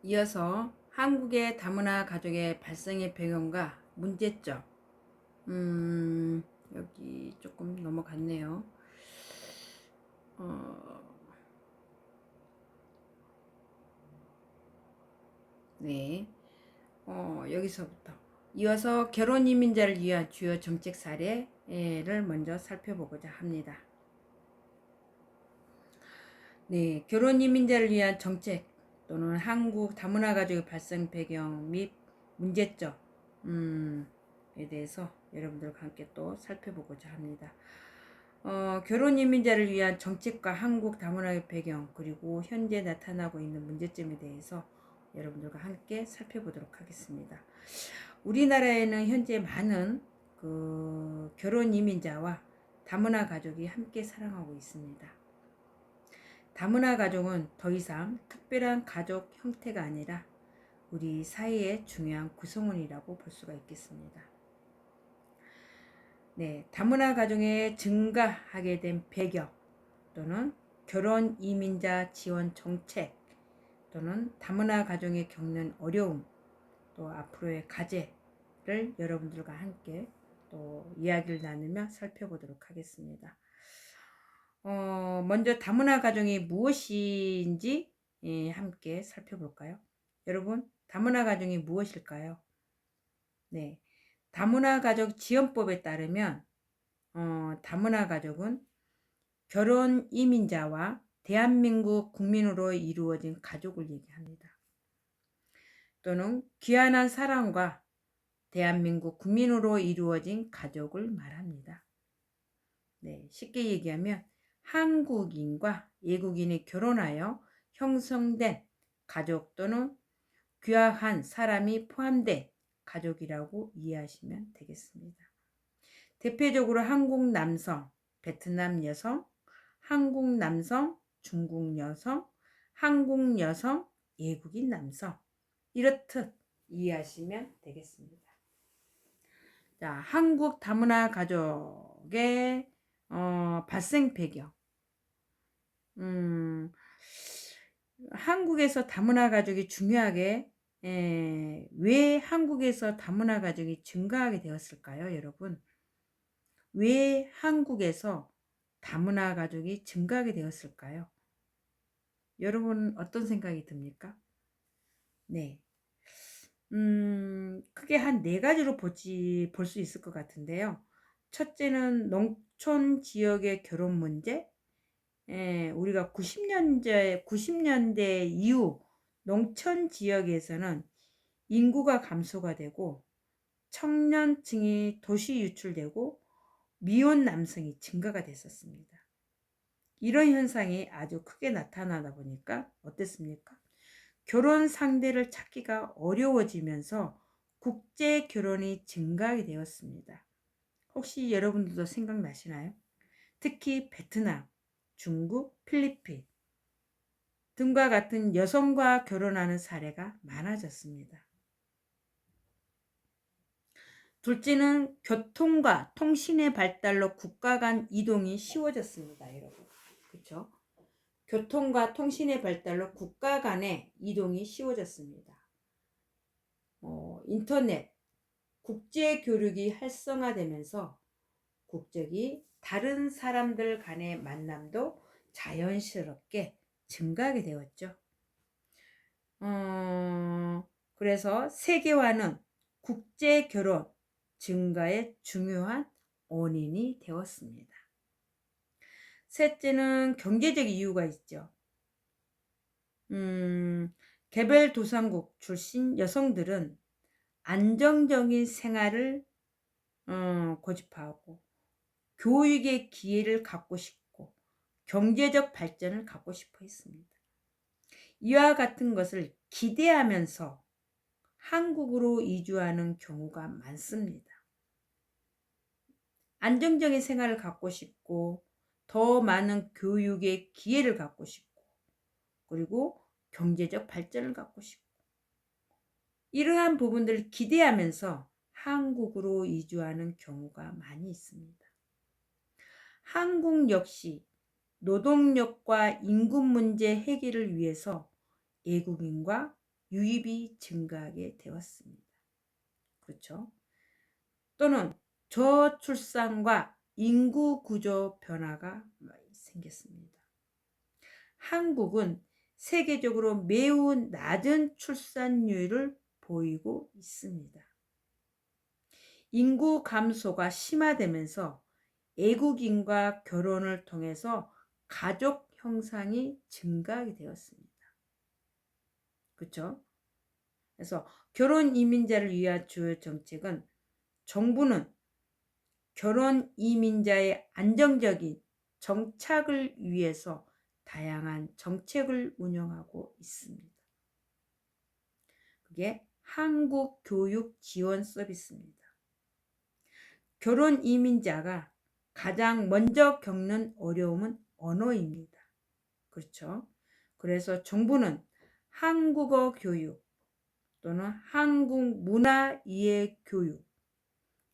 이어서 한국의 다문화 가족의 발생의 배경과 문제점. 여기 조금 넘어갔네요. 네. 여기서부터 이어서 결혼 이민자를 위한 주요 정책 사례를 먼저 살펴보고자 합니다. 네, 결혼 이민자를 위한 정책 또는 한국 다문화 가족의 발생 배경 및 문제점에 대해서 여러분들과 함께 또 살펴보고자 합니다. 결혼 이민자를 위한 정책과 한국 다문화의 배경 그리고 현재 나타나고 있는 문제점에 대해서 여러분들과 함께 살펴보도록 하겠습니다. 우리나라에는 현재 많은 결혼 이민자와 다문화 가족이 함께 살아가고 있습니다. 다문화 가족은 더 이상 특별한 가족 형태가 아니라 우리 사회의 중요한 구성원이라고 볼 수가 있겠습니다. 네, 다문화 가정에 증가하게 된 배경 또는 결혼 이민자 지원 정책 또는 다문화 가정에 겪는 어려움 또 앞으로의 과제를 여러분들과 함께 또 이야기를 나누며 살펴보도록 하겠습니다. 먼저 다문화 가정이 무엇인지 함께 살펴볼까요? 여러분, 다문화 가정이 무엇일까요? 네, 다문화 가족 지원법에 따르면 다문화 가족은 결혼 이민자와 대한민국 국민으로 이루어진 가족을 얘기합니다. 또는 귀환한 사람과 대한민국 국민으로 이루어진 가족을 말합니다. 네, 쉽게 얘기하면 한국인과 외국인이 결혼하여 형성된 가족 또는 귀화한 사람이 포함된 가족이라고 이해하시면 되겠습니다. 대표적으로 한국 남성, 베트남 여성, 한국 남성, 중국 여성, 한국 여성, 외국인 남성 이렇듯 이해하시면 되겠습니다. 자, 한국 다문화 가족의 발생 배경. 한국에서 다문화 가족이 중요하게 왜 한국에서 다문화 가족이 증가하게 되었을까요, 여러분? 왜 한국에서 다문화 가족이 증가하게 되었을까요? 여러분 어떤 생각이 듭니까? 네. 크게 한 4가지로 볼 수 있을 것 같은데요. 첫째는 농촌 지역의 결혼 문제. 우리가 90년대 이후 농촌 지역에서는 인구가 감소가 되고 청년층이 도시 유출되고 미혼 남성이 증가가 됐었습니다. 이런 현상이 아주 크게 나타나다 보니까 어땠습니까? 결혼 상대를 찾기가 어려워지면서 국제 결혼이 증가하게 되었습니다. 혹시 여러분들도 생각나시나요? 특히 베트남, 중국, 필리핀 등과 같은 여성과 결혼하는 사례가 많아졌습니다. 둘째는 교통과 통신의 발달로 국가 간 이동이 쉬워졌습니다, 여러분. 그렇죠? 교통과 통신의 발달로 국가 간의 이동이 쉬워졌습니다. 인터넷, 국제 교류가 활성화되면서 국적이 다른 사람들 간의 만남도 자연스럽게 증가하게 되었죠. 그래서 세계화는 국제 결혼 증가의 중요한 원인이 되었습니다. 셋째는 경제적 이유가 있죠. 개발도상국 출신 여성들은 안정적인 생활을 고집하고 교육의 기회를 갖고 싶고 경제적 발전을 갖고 싶어 했습니다. 이와 같은 것을 기대하면서 한국으로 이주하는 경우가 많습니다. 안정적인 생활을 갖고 싶고 더 많은 교육의 기회를 갖고 싶고 그리고 경제적 발전을 갖고 싶고 이러한 부분들을 기대하면서 한국으로 이주하는 경우가 많이 있습니다. 한국 역시 노동력과 임금 문제 해결을 위해서 외국인과 유입이 증가하게 되었습니다. 그렇죠? 또는 저출산과 인구 구조 변화가 많이 생겼습니다. 한국은 세계적으로 매우 낮은 출산율을 보이고 있습니다. 인구 감소가 심화되면서 애국인과 결혼을 통해서 가족 형상이 증가하게 되었습니다. 그렇죠? 그래서 결혼 이민자를 위한 주요 정책은 정부는 결혼 이민자의 안정적인 정착을 위해서 다양한 정책을 운영하고 있습니다. 그게 한국교육지원 서비스입니다. 결혼 이민자가 가장 먼저 겪는 어려움은 언어입니다. 그렇죠? 그래서 정부는 한국어 교육 또는 한국 문화 이해 교육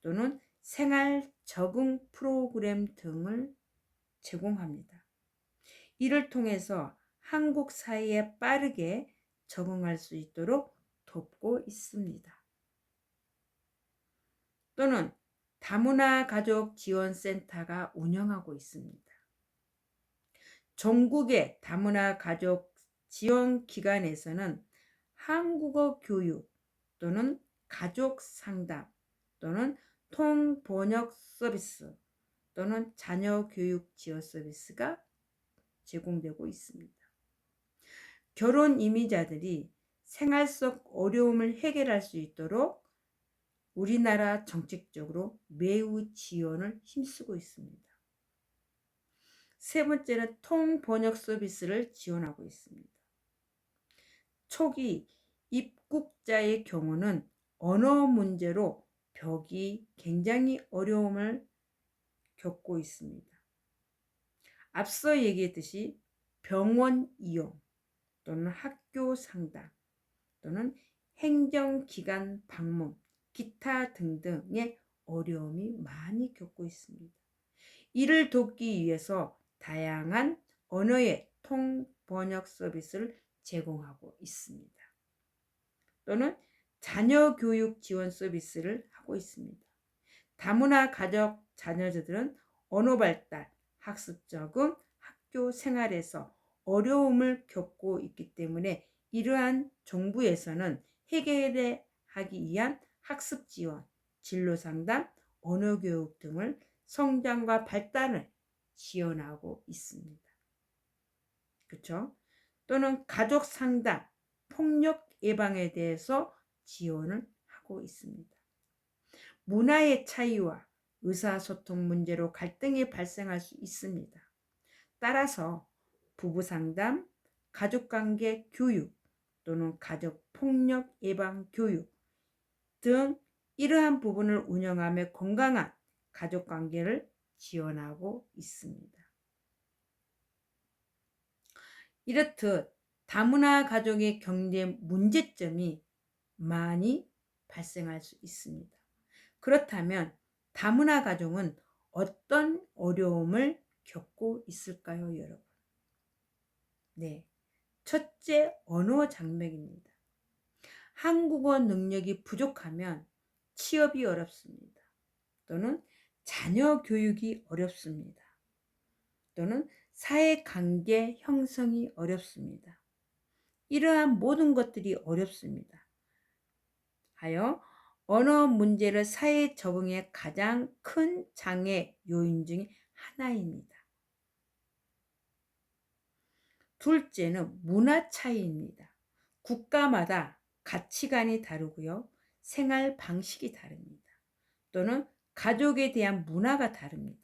또는 생활 적응 프로그램 등을 제공합니다. 이를 통해서 한국 사회에 빠르게 적응할 수 있도록 돕고 있습니다. 또는 다문화 가족 지원센터가 운영하고 있습니다. 전국의 다문화 가족 지원 기관에서는 한국어 교육 또는 가족 상담 또는 통번역 서비스 또는 자녀 교육 지원 서비스가 제공되고 있습니다. 결혼 이민자들이 생활 속 어려움을 해결할 수 있도록 우리나라 정책적으로 매우 지원을 힘쓰고 있습니다. 세 번째는 통번역 서비스를 지원하고 있습니다. 초기 입국자의 경우는 언어 문제로 벽이 굉장히 어려움을 겪고 있습니다. 앞서 얘기했듯이 병원 이용 또는 학교 상담 또는 행정기관 방문, 기타 등등의 어려움이 많이 겪고 있습니다. 이를 돕기 위해서 다양한 언어의 통번역 서비스를 제공하고 있습니다. 또는 자녀 교육 지원 서비스를 하고 있습니다. 다문화 가족 자녀들은 언어 발달, 학습 적응, 학교 생활에서 어려움을 겪고 있기 때문에 이러한 정부에서는 해결하기 위한 학습 지원, 진로 상담, 언어 교육 등을 성장과 발달을 지원하고 있습니다. 그렇죠? 또는 가족 상담, 폭력 예방에 대해서 지원을 하고 있습니다. 문화의 차이와 의사소통 문제로 갈등이 발생할 수 있습니다. 따라서 부부 상담, 가족관계 교육 또는 가족 폭력 예방 교육 등 이러한 부분을 운영하며 건강한 가족관계를 지원하고 있습니다. 이렇듯 다문화 가족의 경제 문제점이 많이 발생할 수 있습니다. 그렇다면 다문화 가족은 어떤 어려움을 겪고 있을까요, 여러분? 네, 첫째, 언어 장벽입니다. 한국어 능력이 부족하면 취업이 어렵습니다. 또는 자녀 교육이 어렵습니다. 또는 사회관계 형성이 어렵습니다. 이러한 모든 것들이 어렵습니다. 하여 언어 문제를 사회 적응의 가장 큰 장애 요인 중에 하나입니다. 둘째는 문화 차이입니다. 국가마다 가치관이 다르고요. 생활 방식이 다릅니다. 또는 가족에 대한 문화가 다릅니다.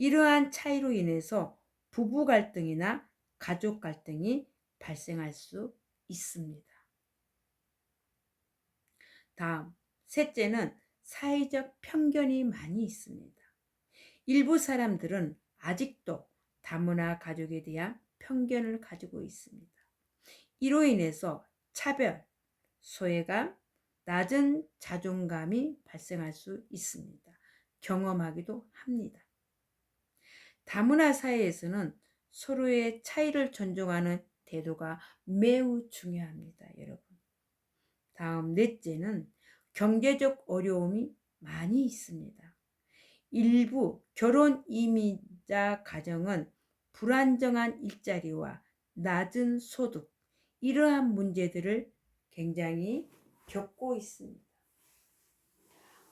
이러한 차이로 인해서 부부 갈등이나 가족 갈등이 발생할 수 있습니다. 다음, 셋째는 사회적 편견이 많이 있습니다. 일부 사람들은 아직도 다문화 가족에 대한 편견을 가지고 있습니다. 이로 인해서 차별, 소외감, 낮은 자존감이 발생할 수 있습니다. 경험하기도 합니다. 다문화 사회에서는 서로의 차이를 존중하는 태도가 매우 중요합니다, 여러분. 다음 넷째는 경제적 어려움이 많이 있습니다. 일부 결혼 이민자 가정은 불안정한 일자리와 낮은 소득, 이러한 문제들을 굉장히 겪고 있습니다.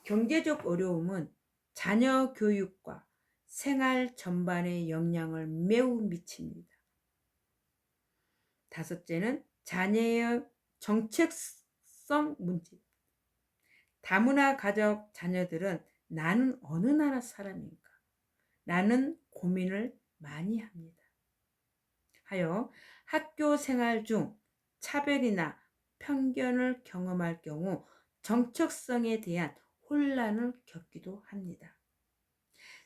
경제적 어려움은 자녀 교육과 생활 전반에 영향을 매우 미칩니다. 다섯째는 자녀의 정책성 문제. 다문화 가족 자녀들은 나는 어느 나라 사람인가? 라는 고민을 많이 합니다. 하여 학교 생활 중 차별이나 편견을 경험할 경우 정체성에 대한 혼란을 겪기도 합니다.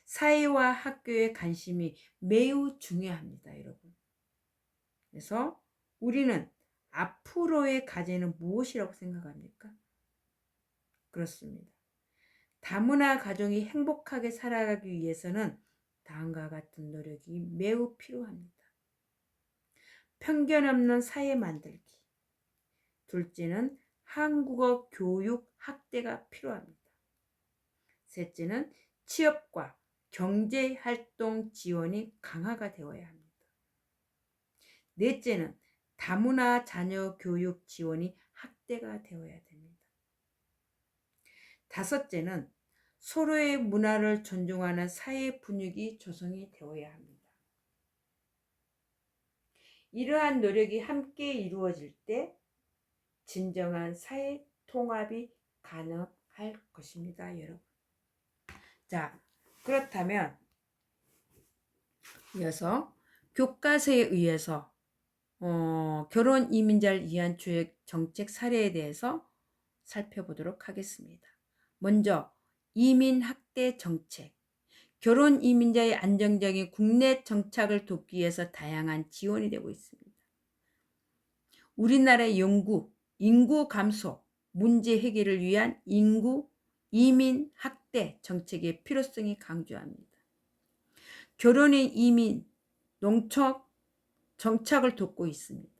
사회와 학교의 관심이 매우 중요합니다, 여러분. 그래서 우리는 앞으로의 과제는 무엇이라고 생각합니까? 그렇습니다. 다문화 가정이 행복하게 살아가기 위해서는 다음과 같은 노력이 매우 필요합니다. 편견 없는 사회 만들기. 둘째는 한국어 교육 확대가 필요합니다. 셋째는 취업과 경제활동 지원이 강화가 되어야 합니다. 넷째는 다문화 자녀 교육 지원이 확대가 되어야 됩니다. 다섯째는 서로의 문화를 존중하는 사회 분위기 조성이 되어야 합니다. 이러한 노력이 함께 이루어질 때 진정한 사회 통합이 가능할 것입니다, 여러분. 자, 그렇다면 이어서 교과서에 의해서 결혼 이민자를 위한 정책 사례에 대해서 살펴보도록 하겠습니다. 먼저 이민 확대 정책. 결혼 이민자의 안정적인 국내 정착을 돕기 위해서 다양한 지원이 되고 있습니다. 우리나라의 인구 감소 문제 해결을 위한 이민 확대 정책의 필요성이 강조합니다. 결혼의 이민 농촌 정착을 돕고 있습니다.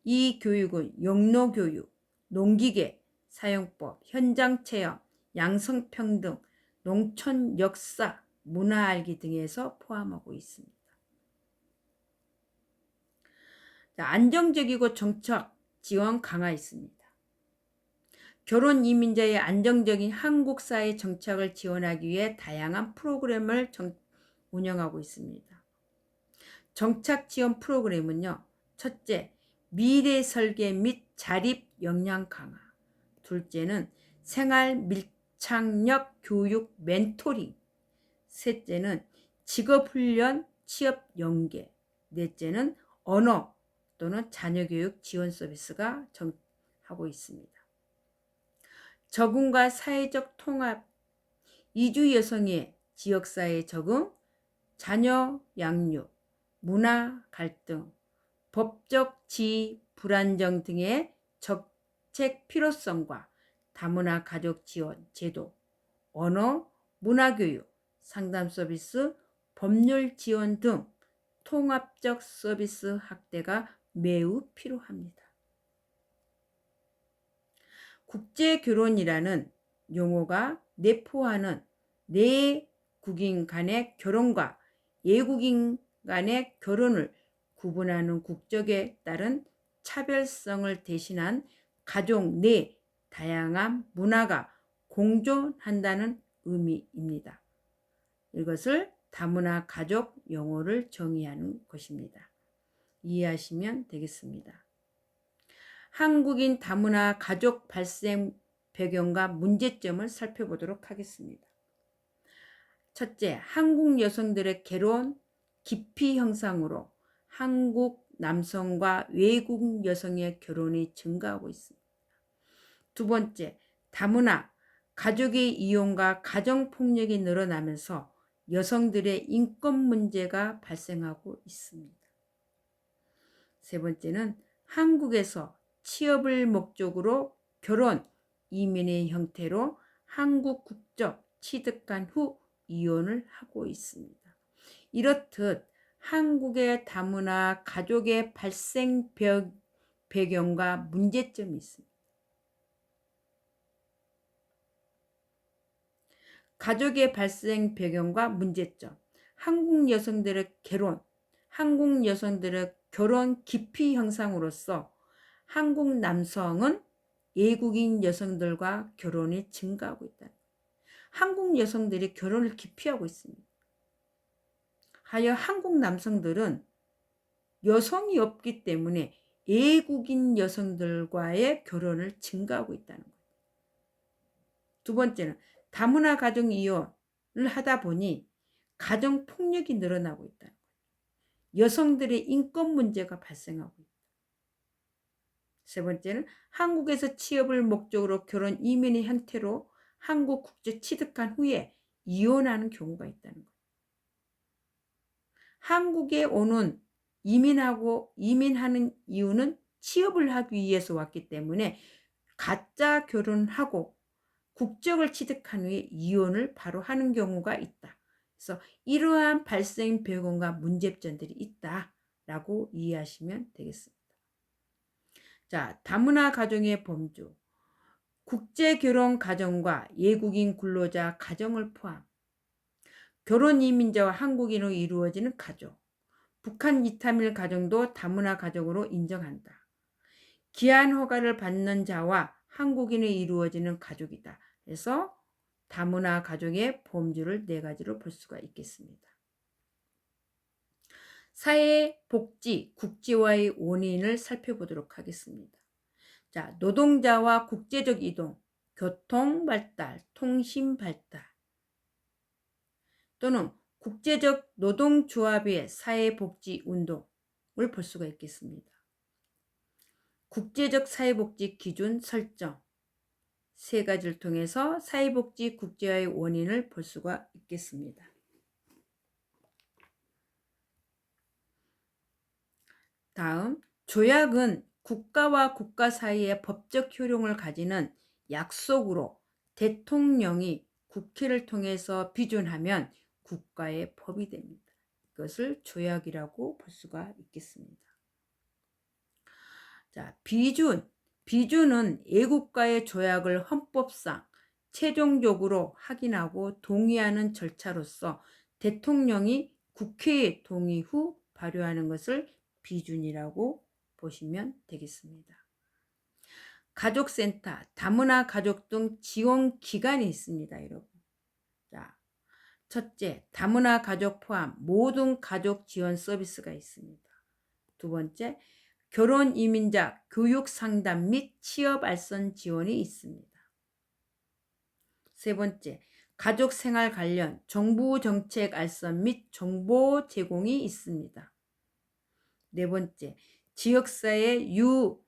이 교육은 영노교육, 농기계 사용법, 현장 체험, 양성평등, 농촌 역사, 문화 알기 등에서 포함하고 있습니다. 안정적이고 정착 지원 강화 있습니다. 결혼 이민자의 안정적인 한국 사회 정착을 지원하기 위해 다양한 프로그램을 운영하고 있습니다. 정착 지원 프로그램은요. 첫째, 미래 설계 및 자립 역량 강화. 둘째는 생활 밀착력 교육 멘토링. 셋째는 직업훈련 취업 연계. 넷째는 언어 또는 자녀교육 지원 서비스가 하고 있습니다. 적응과 사회적 통합, 이주 여성의 지역사회 적응, 자녀 양육, 문화 갈등, 법적 지위 불안정 등의 정책 필요성과 다문화 가족 지원 제도, 언어, 문화교육, 상담 서비스, 법률 지원 등 통합적 서비스 확대가 매우 필요합니다. 국제결혼이라는 용어가 내포하는 내국인 간의 결혼과 예국인 간의 결혼을 구분하는 국적에 따른 차별성을 대신한 가족 내 다양한 문화가 공존한다는 의미입니다. 이것을 다문화 가족 용어를 정의하는 것입니다. 이해하시면 되겠습니다. 한국인 다문화 가족 발생 배경과 문제점을 살펴보도록 하겠습니다. 첫째, 한국 여성들의 결혼 기피 현상으로 한국 남성과 외국 여성의 결혼이 증가하고 있습니다. 두 번째, 다문화 가족의 이혼과 가정폭력이 늘어나면서 여성들의 인권 문제가 발생하고 있습니다. 세 번째는 한국에서 취업을 목적으로 결혼, 이민의 형태로 한국 국적 취득한 후 이혼을 하고 있습니다. 이렇듯 한국의 다문화 가족의 발생 배경과 문제점이 있습니다. 가족의 발생 배경과 문제점. 한국 여성들의 결혼 기피 현상으로서 한국 남성은 외국인 여성들과 결혼이 증가하고 있다. 한국 여성들이 결혼을 기피하고 있습니다. 하여 한국 남성들은 여성이 없기 때문에 외국인 여성들과의 결혼을 증가하고 있다는 거예요. 두 번째는 다문화 가정 이혼을 하다 보니 가정 폭력이 늘어나고 있다는 거예요. 여성들의 인권 문제가 발생하고 있다. 세 번째는 한국에서 취업을 목적으로 결혼 이민의 형태로 한국 국적 취득한 후에 이혼하는 경우가 있다는 거예요. 한국에 이민하는 이유는 취업을 하기 위해서 왔기 때문에 가짜 결혼하고 국적을 취득한 후에 이혼을 바로 하는 경우가 있다. 그래서 이러한 발생 배경과 문제점들이 있다라고 이해하시면 되겠습니다. 자, 다문화 가정의 범주. 국제결혼 가정과 외국인 근로자 가정을 포함. 결혼 이민자와 한국인으로 이루어지는 가족. 북한 이타밀 가정도 다문화 가족으로 인정한다. 기한 허가를 받는 자와 한국인으로 이루어지는 가족이다. 그래서 다문화 가정의 범주를 4가지로 볼 수가 있겠습니다. 사회, 복지, 국제화의 원인을 살펴보도록 하겠습니다. 자, 노동자와 국제적 이동, 교통 발달, 통신 발달 또는 국제적 노동조합의 사회복지 운동을 볼 수가 있겠습니다. 국제적 사회복지 기준 설정 3가지를 통해서 사회복지 국제화의 원인을 볼 수가 있겠습니다. 다음, 조약은 국가와 국가 사이에 법적 효력을 가지는 약속으로 대통령이 국회를 통해서 비준하면 국가의 법이 됩니다. 이것을 조약이라고 볼 수가 있겠습니다. 자, 비준은 애국가의 조약을 헌법상 최종적으로 확인하고 동의하는 절차로서 대통령이 국회의 동의 후 발효하는 것을 비준이라고 보시면 되겠습니다. 가족센터, 다문화 가족 등 지원 기관이 있습니다, 여러분. 자, 첫째, 다문화 가족 포함 모든 가족 지원 서비스가 있습니다. 두 번째, 결혼 이민자 교육 상담 및 취업 알선 지원이 있습니다. 세 번째, 가족 생활 관련 정부 정책 알선 및 정보 제공이 있습니다. 네 번째, 지역사회 유관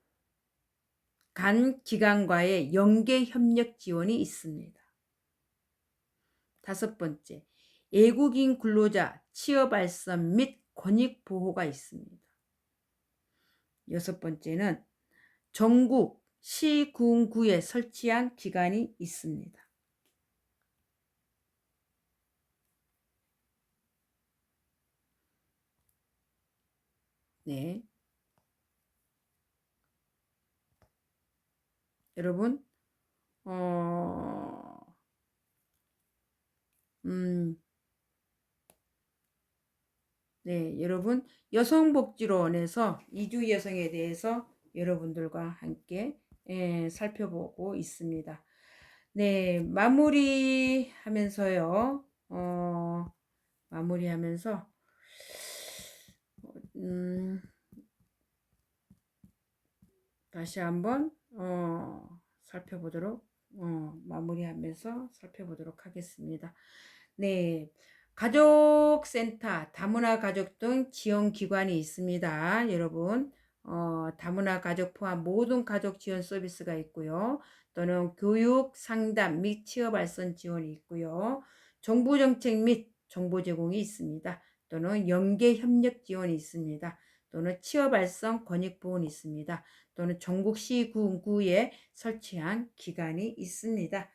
기관과의 연계 협력 지원이 있습니다. 다섯 번째, 외국인 근로자 취업 알선 및 권익 보호가 있습니다. 여섯 번째는 전국 시군구에 설치한 기관이 있습니다. 네. 여러분, 네, 여러분, 여성복지론에서 이주 여성에 대해서 여러분들과 함께 살펴보고 있습니다. 네, 마무리하면서요. 마무리하면서 다시 한번 살펴보도록 마무리하면서 살펴보도록 하겠습니다. 네, 가족센터, 다문화 가족 등 지원 기관이 있습니다. 여러분, 다문화 가족 포함 모든 가족 지원 서비스가 있고요. 또는 교육, 상담 및 취업 알선 지원이 있고요. 정부 정책 및 정보 제공이 있습니다. 또는 연계 협력 지원이 있습니다. 또는 취업 알선 권익 보호는 있습니다. 또는 전국 시군구에 설치한 기관이 있습니다.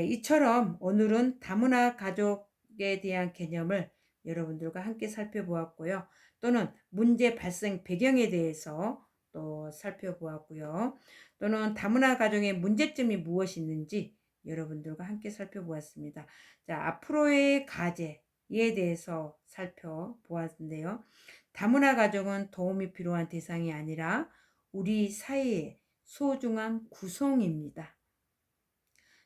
이처럼 오늘은 다문화 가족에 대한 개념을 여러분들과 함께 살펴보았고요. 또는 문제 발생 배경에 대해서 또 살펴보았고요. 또는 다문화 가정의 문제점이 무엇이 있는지 여러분들과 함께 살펴보았습니다. 자, 앞으로의 과제에 대해서 살펴보았는데요. 다문화 가정은 도움이 필요한 대상이 아니라 우리 사회의 소중한 구성입니다.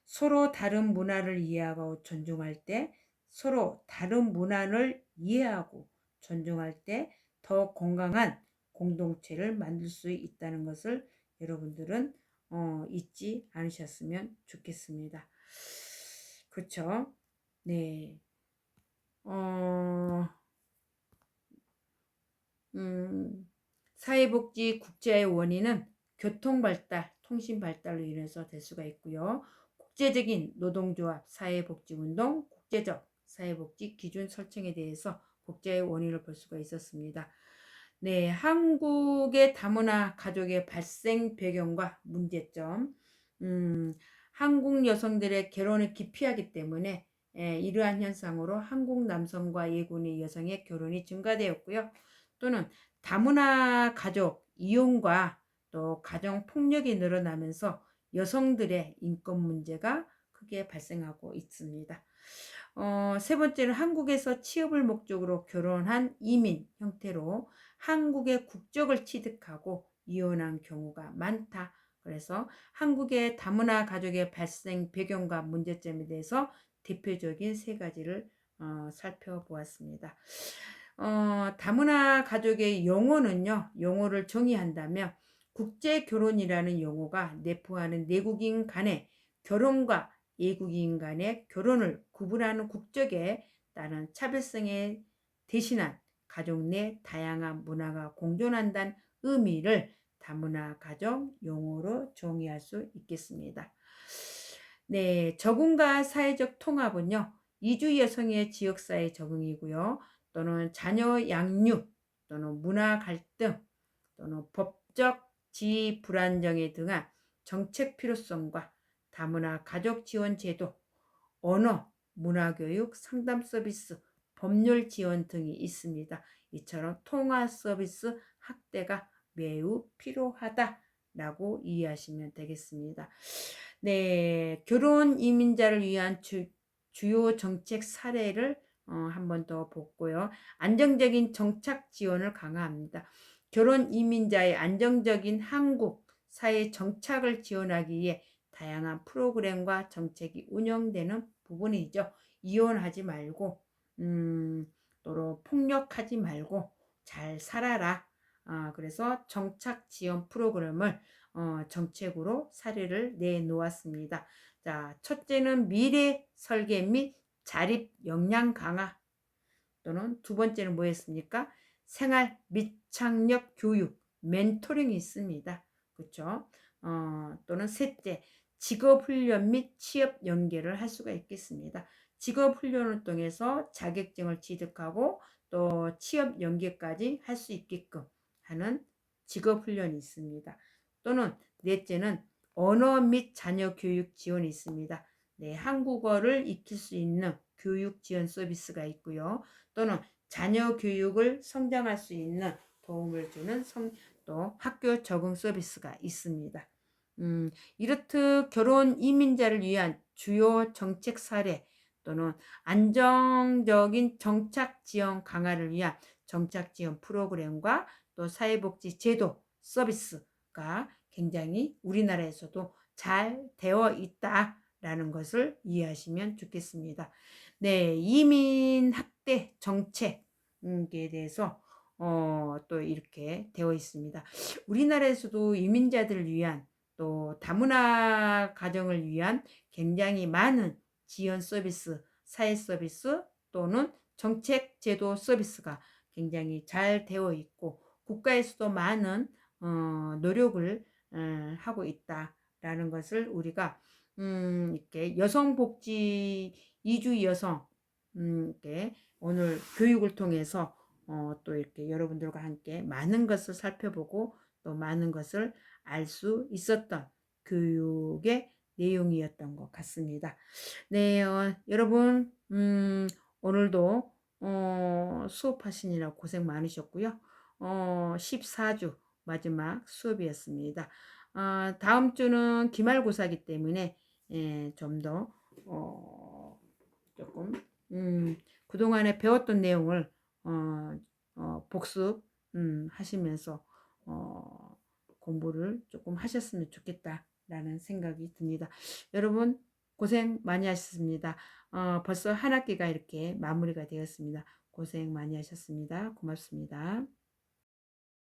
서로 다른 문화를 이해하고 존중할 때, 서로 다른 문화를 이해하고 존중할 때 더 건강한 공동체를 만들 수 있다는 것을 여러분들은 잊지 않으셨으면 좋겠습니다. 그렇죠? 네. 사회복지 국제화의 원인은 교통발달, 통신발달로 인해서 될 수가 있고요. 국제적인 노동조합, 사회복지운동, 국제적 사회복지 기준 설정에 대해서 국제화의 원인을 볼 수가 있었습니다. 네, 한국의 다문화 가족의 발생 배경과 문제점. 한국 여성들의 결혼을 기피하기 때문에 이러한 현상으로 한국 남성과 예군의 여성의 결혼이 증가되었고요. 또는 다문화 가족 이혼과 또 가정 폭력이 늘어나면서 여성들의 인권 문제가 크게 발생하고 있습니다. 세 번째는 한국에서 취업을 목적으로 결혼한 이민 형태로 한국의 국적을 취득하고 이혼한 경우가 많다. 그래서 한국의 다문화 가족의 발생 배경과 문제점에 대해서 대표적인 세 가지를 살펴보았습니다. 다문화 가족의 용어는요, 용어를 정의한다면 국제결혼이라는 용어가 내포하는 내국인 간의 결혼과 외국인 간의 결혼을 구분하는 국적에 따른 차별성에 대신한 가족 내 다양한 문화가 공존한다는 의미를 다문화 가족 용어로 정의할 수 있겠습니다. 네, 적응과 사회적 통합은요, 이주 여성의 지역사회 적응이고요. 또는 자녀 양육, 또는 문화 갈등, 또는 법적 지위 불안정에 등한 정책 필요성과 다문화 가족 지원 제도, 언어, 문화교육, 상담 서비스, 법률 지원 등이 있습니다. 이처럼 통합 서비스 확대가 매우 필요하다라고 이해하시면 되겠습니다. 네, 결혼 이민자를 위한 주요 정책 사례를 한 번 더 보고요. 안정적인 정착 지원을 강화합니다. 결혼 이민자의 안정적인 한국 사회 정착을 지원하기 위해 다양한 프로그램과 정책이 운영되는 부분이죠. 이혼하지 말고 또 폭력하지 말고 잘 살아라. 그래서 정착 지원 프로그램을 정책으로 사례를 내놓았습니다. 자, 첫째는 미래 설계 및 자립 역량 강화, 또는 두 번째는 뭐였습니까? 생활 및 창력 교육, 멘토링이 있습니다. 그렇죠? 또는 셋째, 직업훈련 및 취업 연계를 할 수가 있겠습니다. 직업훈련을 통해서 자격증을 취득하고 또 취업 연계까지 할 수 있게끔 하는 직업훈련이 있습니다. 또는 넷째는 언어 및 자녀 교육 지원이 있습니다. 네, 한국어를 익힐 수 있는 교육 지원 서비스가 있고요. 또는 자녀 교육을 성장할 수 있는 도움을 주는 또 학교 적응 서비스가 있습니다. 이렇듯 결혼 이민자를 위한 주요 정책 사례 또는 안정적인 정착 지원 강화를 위한 정착 지원 프로그램과 또 사회복지 제도 서비스가 굉장히 우리나라에서도 잘 되어 있다라는 것을 이해하시면 좋겠습니다. 네, 이민 학대 정책에 대해서 또 이렇게 되어 있습니다. 우리나라에서도 이민자들을 위한 또 다문화 가정을 위한 굉장히 많은 지원 서비스, 사회 서비스 또는 정책 제도 서비스가 굉장히 잘 되어 있고 국가에서도 많은 노력을 하고 있다라는 것을 우리가 이렇게 여성복지 이주 여성 이렇게 오늘 교육을 통해서 또 이렇게 여러분들과 함께 많은 것을 살펴보고 또 많은 것을 알 수 있었던 교육의 내용이었던 것 같습니다. 네, 여러분 오늘도 수업하시느라 고생 많으셨고요. 14주 마지막 수업이었습니다. 다음 주는 기말고사이기 때문에 좀 더 조금 그동안에 배웠던 내용을 복습 하시면서 공부를 조금 하셨으면 좋겠다라는 생각이 듭니다. 여러분 고생 많이 하셨습니다. 벌써 한 학기가 이렇게 마무리가 되었습니다. 고생 많이 하셨습니다. 고맙습니다.